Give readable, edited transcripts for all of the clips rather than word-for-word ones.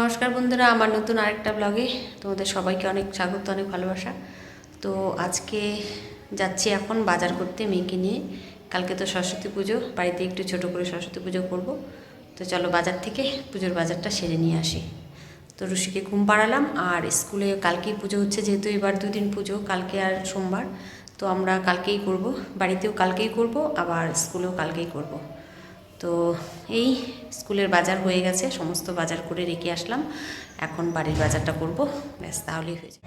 নমস্কার বন্ধুরা, আমার নতুন আরেকটা ব্লগে তোমাদের সবাইকে অনেক স্বাগত, অনেক ভালোবাসা। তো আজকে যাচ্ছি এখন বাজার করতে মেয়েকে নিয়ে। কালকে তো সরস্বতী পুজো, বাড়িতে একটু ছোট করে সরস্বতী পুজো করব। তো চলো বাজার থেকে পুজোর বাজারটা সেরে নিয়ে আসি। তো ঋষিকে ঘুম পাড়ালাম, আর স্কুলে কালকেই পুজো হচ্ছে, যেহেতু এবার দুদিন পুজো, কালকে আর সোমবার। তো আমরা কালকেই করব, বাড়িতেও কালকেই করব, আবার স্কুলেও কালকেই করব। তো এই স্কুলের বাজার হয়ে গেছে, সমস্ত বাজার করে রেখে আসলাম। এখন বাড়ির বাজারটা করব, ব্যাস তাহলেই হয়ে যাবে।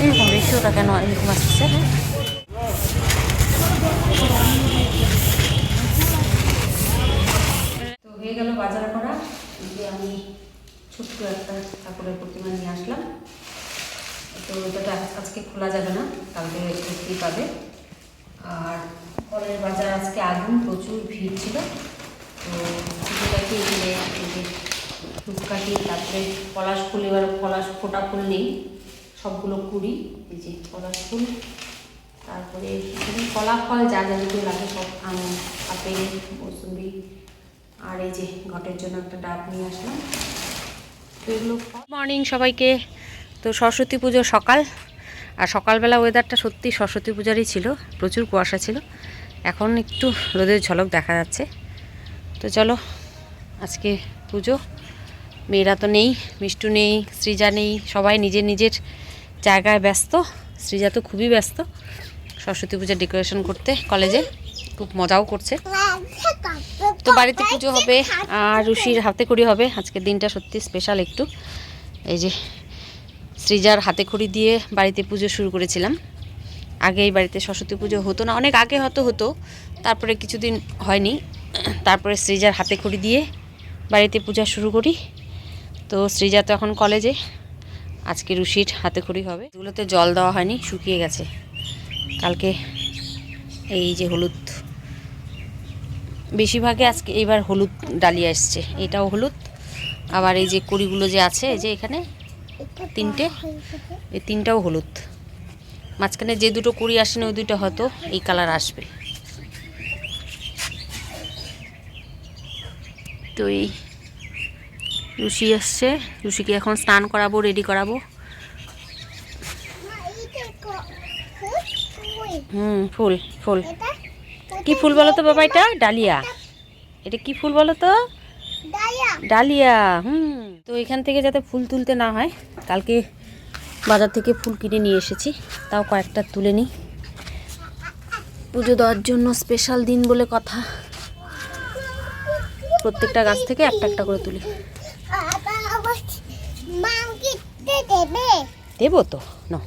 এরকম রেশিওটা কেন এরকম আসছে? তো হয়ে গেল বাজার করা। যে আমি ছোট্ট একটা ঠাকুরের প্রতিমা নিয়ে আসলাম। তো এটা আজকে খোলা যাবে না, কালকে দেখতেই পাবে। আর ফলের বাজার আজকে আগুন, প্রচুর ভিড় ছিল। তো পুজোটাকে এখানে এই যে ধূপকাঠি, তারপরে পলাশ ফুল, এবার পলাশ ফোটা ফুল নেই, সবগুলো কুড়ি। এই যে পলাশ ফুল, তারপরে কলা ফল যা যেগুলো লাগে সব, আম, আপেল, মৌসুম্বি, আর এই যে ঘটের জন্য একটা ডাব নিয়ে আসলাম। তো এগুলো। মর্নিং সবাইকে। তো সরস্বতী পুজো সকাল, আর সকালবেলা ওয়েদারটা সত্যি সরস্বতী পূজারই ছিল, প্রচুর কুয়াশা ছিল। এখন একটু রোদের ঝলক দেখা যাচ্ছে। তো চলো, আজকে পুজো, মেয়েরা তো নেই, মিষ্টু নেই, সৃজা নেই, সবাই নিজের নিজের জায়গায় ব্যস্ত। সৃজা তো খুবই ব্যস্ত সরস্বতী পূজার ডেকোরেশন করতে, কলেজে খুব মজাও করছে। তো বাড়িতে পুজো হবে, আর ঋষির হাতে খড়ি হবে। আজকের দিনটা সত্যি স্পেশাল একটু। এই যে সৃজার হাতে খড়ি দিয়ে বাড়িতে পুজো শুরু করেছিলাম। আগে এই বাড়িতে সরস্বতী পুজো হতো না, অনেক আগে হতো, তারপরে কিছুদিন হয়নি, তারপরে সৃজার হাতে খড়ি দিয়ে বাড়িতে পূজা শুরু করি। তো সৃজা তো এখন কলেজে, আজকে ঋষির হাতে খড়ি হবে। এগুলোতে জল দেওয়া হয়নি, শুকিয়ে গেছে। কালকে এই যে হলুদ, বেশিরভাগে আজকে এইবার হলুদ ডালিয়া এসছে, এটাও হলুদ। আবার এই যে কড়িগুলো যে আছে, এই যে এখানে তিনটে, এই তিনটাও হলুদ। মাঝখানে যে দুটো কড়ি আসেনি, ওই দুটো হয়তো এই কালার আসবে। তো এই ঋষি আসছে, ঋষিকে এখন স্নান করাবো, রেডি করাবো। ফুল ফুল কি ফুল বলো তো বাবা? এটা ডালিয়া। এটা কি ফুল বলো তো? ডালিয়া। তো এখান থেকে যাতে ফুল তুলতে না হয়, কালকে বাজার থেকে ফুল কিনে নিয়ে এসেছি, তাও কয়েকটা তুলে নিই। পুজো দেওয়ার জন্য স্পেশাল দিন বলে কথা, প্রত্যেকটা গাছ থেকে একটা একটা করে তুলি। দেবো তো না?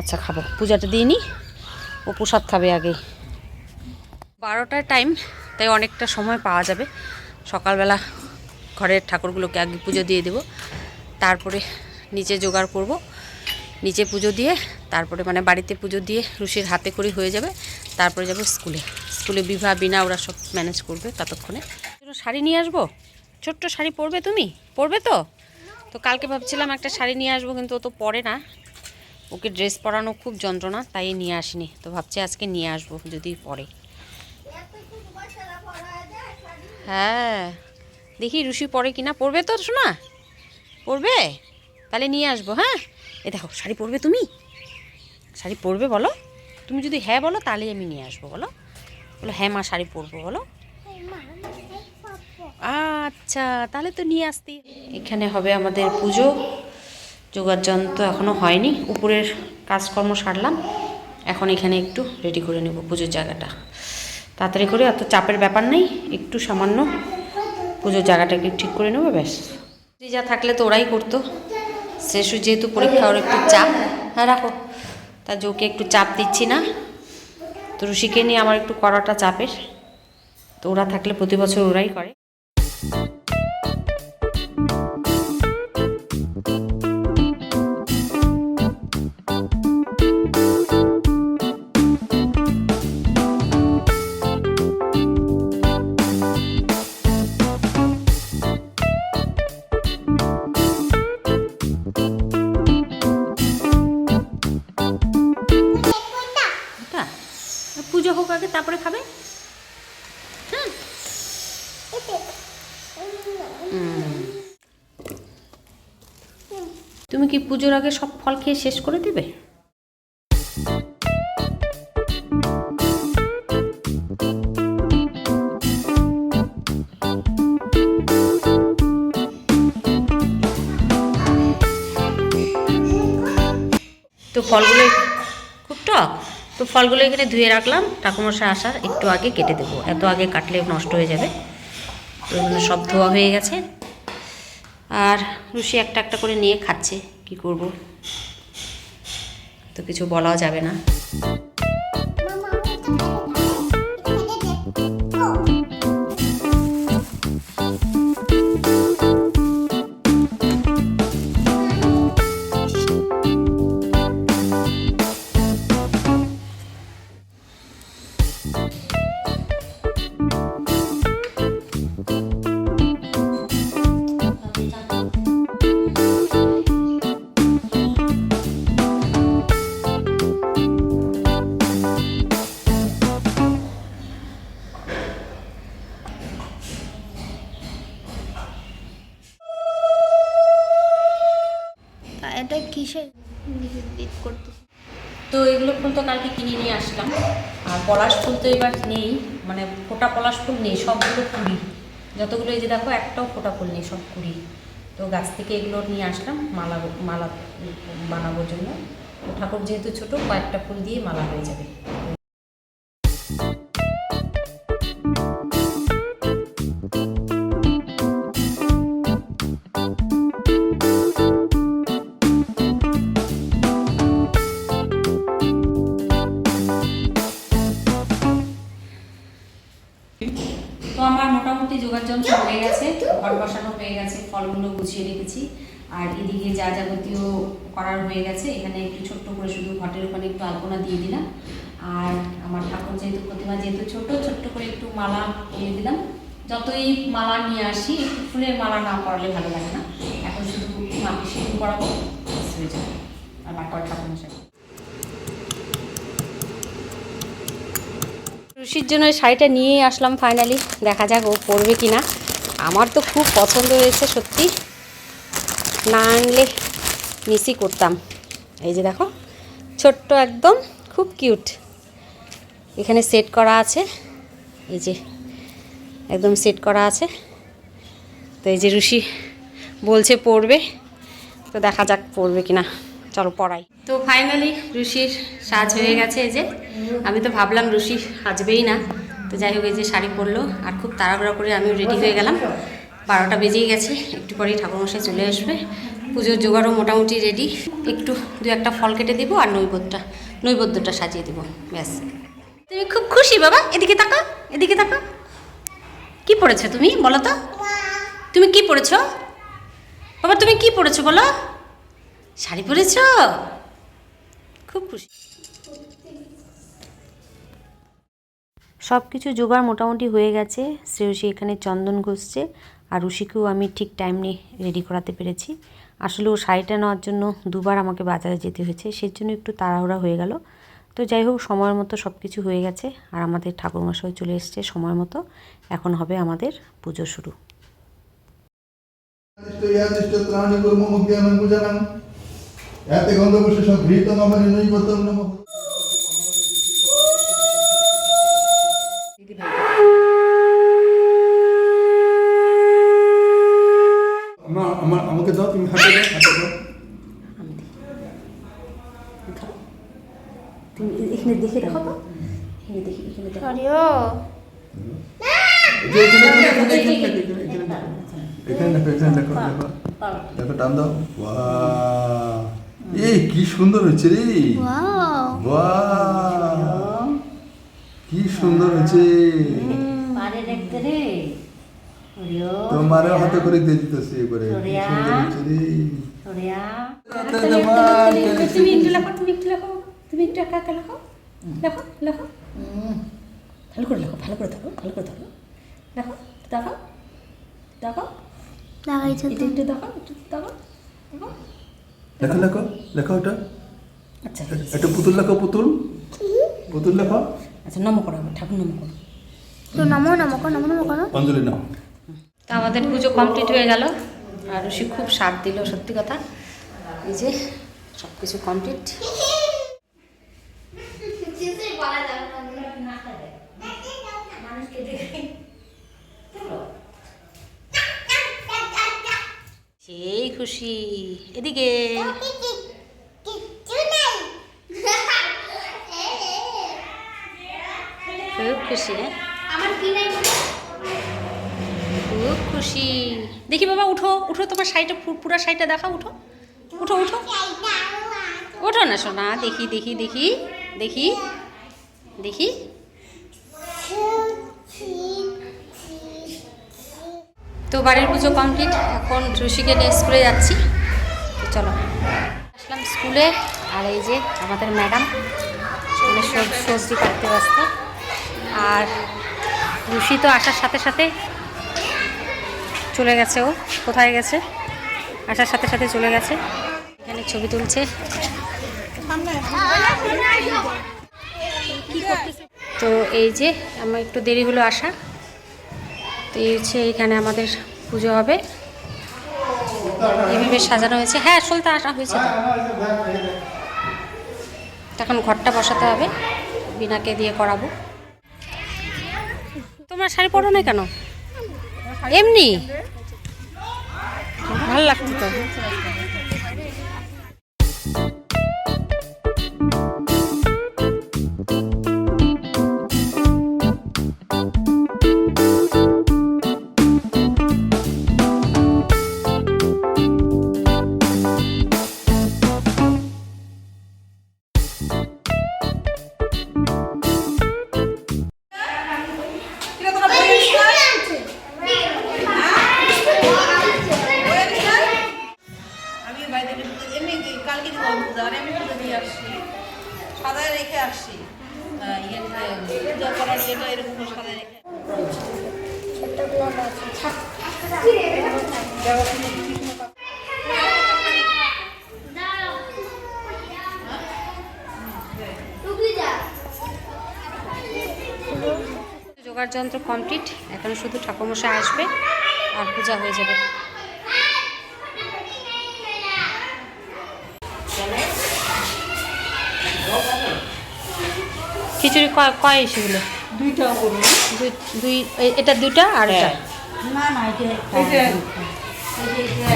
আচ্ছা খাবো, পূজাটা দিয়ে নি, ও প্রসাদ খাবে আগে। 12টার টাইম, তাই অনেকটা সময় পাওয়া যাবে। সকালবেলা ঘরের ঠাকুরগুলোকে আগে পুজো দিয়ে দেব, তারপরে নিচে জোগাড় করব, নিচে পুজো দিয়ে তারপরে মানে বাড়িতে পুজো দিয়ে ঋষির হাতে খড়ি হয়ে যাবে। তারপরে যাব স্কুলে বিভা, বিনা ওরা সব ম্যানেজ করবে ততক্ষণে। শাড়ি নিয়ে আসবো, ছোট্ট শাড়ি পরবে তুমি? পরবে তো? তো কালকে ভাবছিলাম একটা শাড়ি নিয়ে আসবো, কিন্তু ও তো পরে না, ওকে ড্রেস পরানো খুব যন্ত্রণা, তাই নিয়ে আসিনি। তো ভাবছি আজকে নিয়ে আসবো যদি পরে। হ্যাঁ দেখি ঋষি পরে কিনা। পরবে তো শোনা? পরবে? তাহলে নিয়ে আসবো। হ্যাঁ, এ দেখো শাড়ি পরবে তুমি? শাড়ি পরবে বলো? তুমি যদি হ্যাঁ বলো তাহলেই আমি নিয়ে আসবো। বলো হ্যাঁ মা শাড়ি পরবো বলো। আচ্ছা তাহলে তো নিয়ে আসতেই। এখানে হবে আমাদের পুজো, যোগাযন্ত্র এখনও হয়নি, উপরের কাজকর্ম সারলাম, এখন এখানে একটু রেডি করে নেব পুজোর জায়গাটা। তাড়াতাড়ি করে, অত চাপের ব্যাপার নেই, একটু সামান্য পুজোর জায়গাটাকে ঠিক করে নেবো, ব্যাস। যা থাকলে তো ওরাই করতো, শেষু যেহেতু পরীক্ষা, ওর একটু চাপ। হ্যাঁ রাখো, তার ওকে একটু চাপ দিচ্ছি না। তো ঋষিকে নিয়ে আমার একটু করাটা চাপের, তো ওরা থাকলে প্রতি বছর ওরাই করে। তুমি কি পুজোর আগে সব ফল খেয়ে শেষ করে দেবে? তো ফলগুলো খুব টক, তো ফলগুলো এখানে ধুয়ে রাখলাম, ঠাকুমশাই আসার একটু আগে কেটে দেবো, এত আগে কাটলে নষ্ট হয়ে যাবে। তো এগুলো সব ধোয়া হয়ে গেছে, আর রুশি একটা একটা করে নিয়ে খাচ্ছে, কি করব, তো কিছু বলাও যাবে না। এটা কিসের করতে? তো এগুলো ফুল তো কালকে কিনে নিয়ে আসলাম, আর পলাশ ফুল তো এবার নেই, মানে ফোটা পলাশ ফুল নেই, সবগুলো কুড়ি, যতগুলো এই যে দেখো একটাও ফোটা ফুল নেই, সব কুড়ি। তো গাছ থেকে এগুলো নিয়ে আসলাম মালা মালা বানানোর জন্য। ঠাকুর যেহেতু ছোট, কয়েকটা ফুল দিয়ে মালা হয়ে যাবে। তো আমার মোটামুটি জোগাড় যন্ত্র হয়ে গেছে, ঘর বসানো হয়ে গেছে, ফলগুলো গুছিয়ে রেখেছি, আর এদিকে যা যাবতীয় করার হয়ে গেছে। এখানে একটু ছোট্ট করে শুধু ঘটের ওখানে একটু আলপনা দিয়ে দিলাম, আর আমার ঠাকুর যেহেতু প্রতিমা যেহেতু ছোট্ট করে একটু মালা দিয়ে দিলাম। যতই মালা নিয়ে আসি, একটু ফুলের মালা না করালে ভালো লাগে না, এখন শুধু মাটি শুরু করাবো, হয়ে যাবে। আর বাকি ঠাকুর মশাই রুশির জন্য ওই শাড়িটা নিয়ে আসলাম ফাইনালি, দেখা যাক ও পরবে কি না। আমার তো খুব পছন্দ হয়েছে সত্যি, না আনলে মিসই করতাম। এই যে দেখো, ছোট্ট একদম, খুব কিউট, এখানে সেট করা আছে, এই যে একদম সেট করা আছে। তো এই যে রুশি বলছে পরবে, তো দেখা যাক পরবে কি না, চলো পড়াই। তো ফাইনালি রুশির সাজ হয়ে গেছে। এই যে আমি তো ভাবলাম রুশি সাজবেই না, তো যাই হোক এই যে শাড়ি পরলো, আর খুব তাড়াহুড়া করে আমিও রেডি হয়ে গেলাম। 12টা বেজেই গেছে, একটু পরেই ঠাকুরমশাই চলে আসবে। পুজোর জোগাড়ও মোটামুটি রেডি, একটু দু একটা ফল কেটে দেবো, আর নৈবেদ্যটা সাজিয়ে দেবো, ব্যাস। তুমি খুব খুশি বাবা? এদিকে তাকা, এদিকে তাকা। কি পড়েছো তুমি বলো তো? তুমি কি পড়েছো বাবা? তুমি কি পড়েছো বলো? শাড়ি পরেছ? খুব খুশি। সব কিছু জোগাড় মোটামুটি হয়ে গেছে। শ্রেয়সী এখানে চন্দন ঘষছে, আর রুশিকেও আমি ঠিক টাইম নিয়ে রেডি করাতে পেরেছি। আসলে ও শাড়িটা নেওয়ার জন্য দুবার আমাকে বাজারে যেতে হয়েছে, সেই জন্য একটু তাড়াহুড়া হয়ে গেল। তো যাই হোক, সময়ের মতো সব কিছু হয়ে গেছে, আর আমাদের ঠাকুরমশাই চলে এসছে সময় মতো। এখন হবে আমাদের পুজো শুরু। এতে গন্ধপুষ্প সব গৃহীত নবনী নৈবতম নমঃ। আমাকে দাও, তুমি হাতে দাও, হাতে দাও। তুমি এখানে দেখে দেখো তো, এখানে দেখি, এখানে দেখো। দেখো, টান দাও। বাহ, এই কি সুন্দর হয়েছে রে, বাহ কি সুন্দর হয়েছে। পারে দেখতে রে, তোমারও হাতে করে দিয়ে দিতেছি এবারে, কি সুন্দর হয়েছে রে। তুমি একটু লেখো, তুমি একটু লেখো, তুমি একটু একা একা লেখো, লেখো লেখো, ভালো করে লেখো, ভালো করে ধরো, ভালো করে ধরো, দেখো দেখো দেখো, লাগাইছে এটা একটু দেখো, একটু দেখো, লেখো লেখো লেখো, ওটা আচ্ছা একটা পুতুল লেখো, পুতুল পুতুল লেখো। আচ্ছা, নম করো, আমার ঠাকুর নম করো, তো নমো নমো করো, নমো নমো করো। অঞ্জলি নাও। তো আমাদের পুজো কমপ্লিট হয়ে গেল, আর রুশি খুব স্বাদ দিল, সত্যি কথা এই যে সব কিছু কমপ্লিট। সেই খুশি, এদিকে খুব খুশি, খুব খুশি। দেখি বাবা, উঠো উঠো, তোমার শাড়িটা পুরা শাড়িটা দেখাও, উঠো উঠো উঠো ওঠো না সোনা, দেখি দেখি দেখি দেখি দেখি। তো বাড়ির পুজো কমপ্লিট, এখন ঋষিকে নিয়ে স্কুলে যাচ্ছি। তো চলো, আসলাম স্কুলে। আর এই যে আমাদের ম্যাডাম স্কুলে সবজি কাটতে ব্যস্ত। আর ঋষি তো আসার সাথে সাথে চলে গেছে। ও কোথায় গেছে? আসার সাথে সাথে চলে গেছে। এখানে ছবি তুলছে। তো এই যে আমার একটু দেরি হলো আসা। তো এই হচ্ছে এখানে আমাদের পুজো হবে, এভাবে সাজানো হয়েছে। হ্যাঁ, সলতে আসা হয়েছে। তখন ঘরটা বসাতে হবে, বিনাকে দিয়ে করাবো। তোমরা শাড়ি পরো না কেন? এমনি ভালো লাগতো তো। জোগাড় যন্ত্র কমপ্লিট, এখন শুধু ঠাকুরমশাই আসবে আর পূজা হয়ে যাবে। খিচুড়ি কয় সেগুলো? দুইটা করুন। দুই, এটা দুইটা আর এটা না না, এটা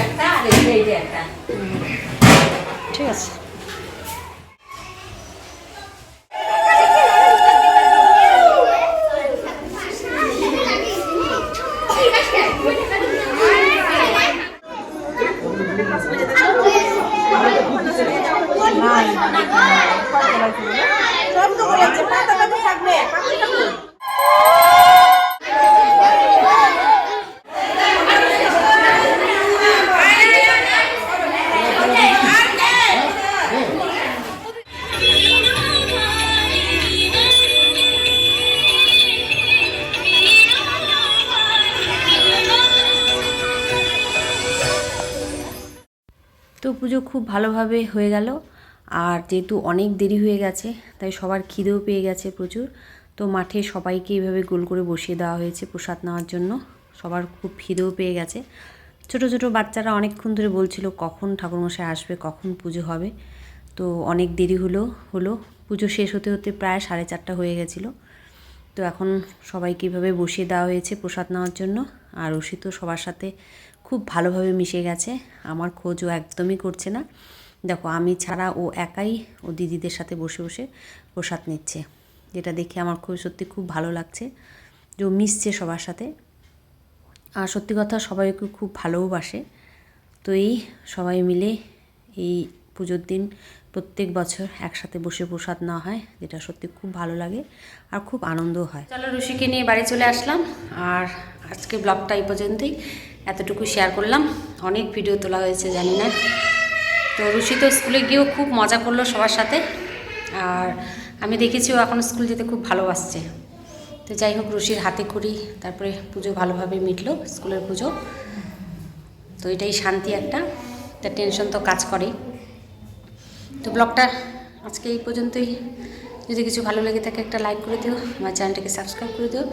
একটা আর এটা একটা। ঠিক আছে। তো পুজো খুব ভালোভাবে হয়ে গেল। আর যেহেতু অনেক দেরি হয়ে গেছে, তাই সবার খিদেও পেয়ে গেছে প্রচুর। তো মাঠে সবাইকে এইভাবে গোল করে বসিয়ে দেওয়া হয়েছে প্রসাদ নেওয়ার জন্য। সবার খুব খিদেও পেয়ে গেছে। ছোট ছোট বাচ্চারা অনেকক্ষণ ধরে বলছিল কখন ঠাকুরমশাই আসবে, কখন পুজো হবে। তো অনেক দেরি হলো পুজো শেষ হতে হতে প্রায় 4:30 হয়ে গেছিলো। তো এখন সবাইকে এইভাবে বসিয়ে দেওয়া হয়েছে প্রসাদ নেওয়ার জন্য। আর ঋষি তো সবার সাথে খুব ভালোভাবে মিশে গেছে, আমার খোঁজও একদমই করছে না। দেখো, আমি ছাড়া ও একাই ও দিদিদের সাথে বসে বসে প্রসাদ নিচ্ছে, যেটা দেখে আমার সত্যি খুব ভালো লাগছে যে ও মিশছে সবার সাথে। আর সত্যি কথা, সবাইকে খুব ভালোবাসে। তো এই সবাই মিলে এই পুজোর দিন প্রত্যেক বছর একসাথে বসে প্রসাদ নেওয়া হয়, যেটা সত্যি খুব ভালো লাগে আর খুব আনন্দও হয়। চলো, ঋষিকে নিয়ে বাড়ি চলে আসলাম। আর আজকে ব্লগটা এই পর্যন্তই, এতটুকু শেয়ার করলাম। অনেক ভিডিও তোলা হয়েছে জানি না। তো ঋষি তো স্কুলে গিয়েও খুব মজা করলো সবার সাথে। আর আমি দেখেছি ও এখন স্কুল যেতে খুব ভালোবাসছে। তো যাই হোক, ঋষির হাতে খড়ি, তারপরে পুজো ভালোভাবে মিটলো, স্কুলের পুজো। তো এটাই শান্তি একটা, তার টেনশন তো কাজ করেই। তো ব্লগটা আজকে এই পর্যন্তই। যদি কিছু ভালো লেগে থাকে একটা লাইক করে দিও, আমার চ্যানেলটাকে সাবস্ক্রাইব করে দিও।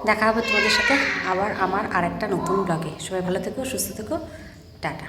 দেখা হবে তোমাদের সাথে আবার আমার আরেকটা নতুন ব্লগে। সবাই ভালো থেকো, সুস্থ থেকো, টাটা।